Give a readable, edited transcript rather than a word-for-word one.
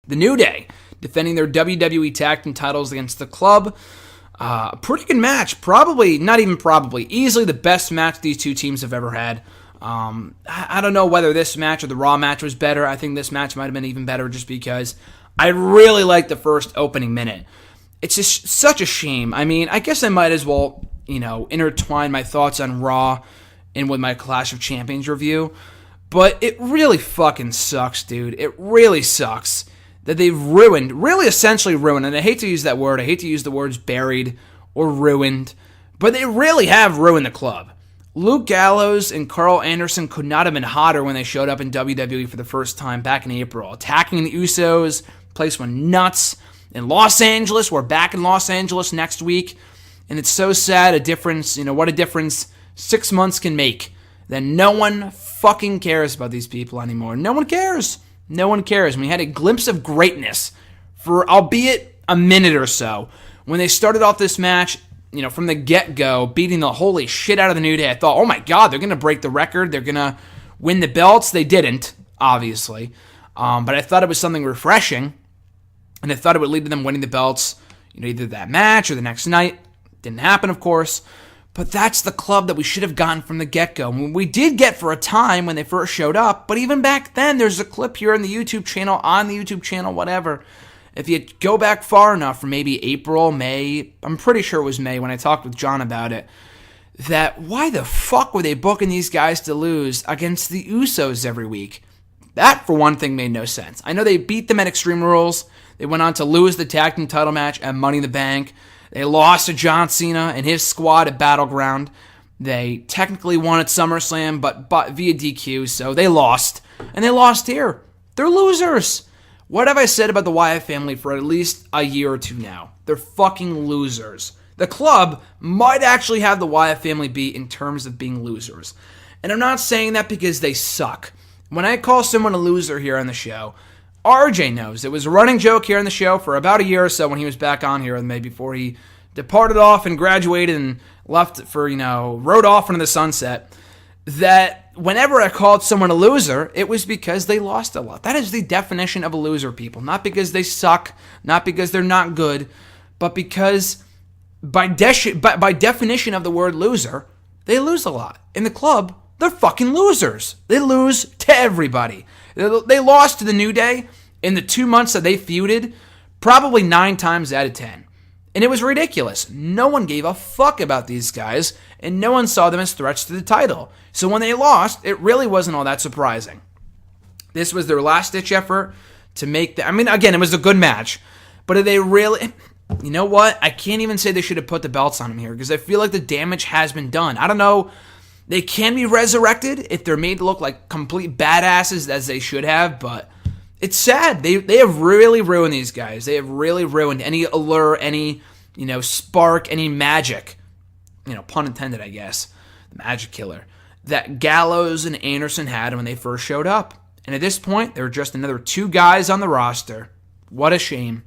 The New Day defending their WWE Tag Team titles against the Club. A pretty good match. Easily the best match these two teams have ever had. I don't know whether this match or the Raw match was better. I think this match might have been even better just because I really liked the first opening minute. It's just such a shame. I mean, I guess I might as well, intertwine my thoughts on Raw in with my Clash of Champions review. But it really fucking sucks, dude. It really sucks that they've essentially ruined, and I hate to use that word. I hate to use the words buried or ruined, but they really have ruined the Club. Luke Gallows and Carl Anderson could not have been hotter when they showed up in WWE for the first time back in April. Attacking the Usos, place went nuts. In Los Angeles, we're back in Los Angeles next week, and it's so sad what a difference 6 months can make, that no one fucking cares about these people anymore. No one cares. No one cares. And we had a glimpse of greatness for, albeit a minute or so, when they started off this match, from the get-go, beating the holy shit out of the New Day. I thought, oh my God, they're going to break the record. They're going to win the belts. They didn't, obviously. But I thought it was something refreshing. And I thought it would lead to them winning the belts, either that match or the next night. Didn't happen, of course. But that's the Club that we should have gotten from the get-go. I mean, we did get for a time when they first showed up, but even back then, there's a clip here on the YouTube channel, whatever. If you go back far enough, from maybe April, May, I'm pretty sure it was May when I talked with John about it, that why the fuck were they booking these guys to lose against the Usos every week? That, for one thing, made no sense. I know they beat them at Extreme Rules. They went on to lose the tag team title match at Money in the Bank. They lost to John Cena and his squad at Battleground. They technically won at SummerSlam, but via DQ, so they lost. And they lost here. They're losers. What have I said about the Wyatt family for at least a year or two now? They're fucking losers. The Club might actually have the Wyatt family beat in terms of being losers. And I'm not saying that because they suck. When I call someone a loser here on the show, RJ knows. It was a running joke here on the show for about a year or so when he was back on here, maybe before he departed off and graduated and left for, rode off into the sunset, that whenever I called someone a loser, it was because they lost a lot. That is the definition of a loser, people. Not because they suck, not because they're not good, but because by definition of the word loser, they lose a lot. In the Club, they're fucking losers. They lose to everybody. They lost to the New Day in the 2 months that they feuded, probably 9 times out of 10. And it was ridiculous. No one gave a fuck about these guys, and no one saw them as threats to the title. So when they lost, it really wasn't all that surprising. This was their last-ditch effort to make again, it was a good match. But did they really... You know what? I can't even say they should have put the belts on them here, because I feel like the damage has been done. I don't know... They can be resurrected if they're made to look like complete badasses, as they should have, but it's sad. They have really ruined these guys. They have really ruined any allure, any, spark, any magic, pun intended, I guess, the magic killer, that Gallows and Anderson had when they first showed up. And at this point, they were just another 2 guys on the roster. What a shame.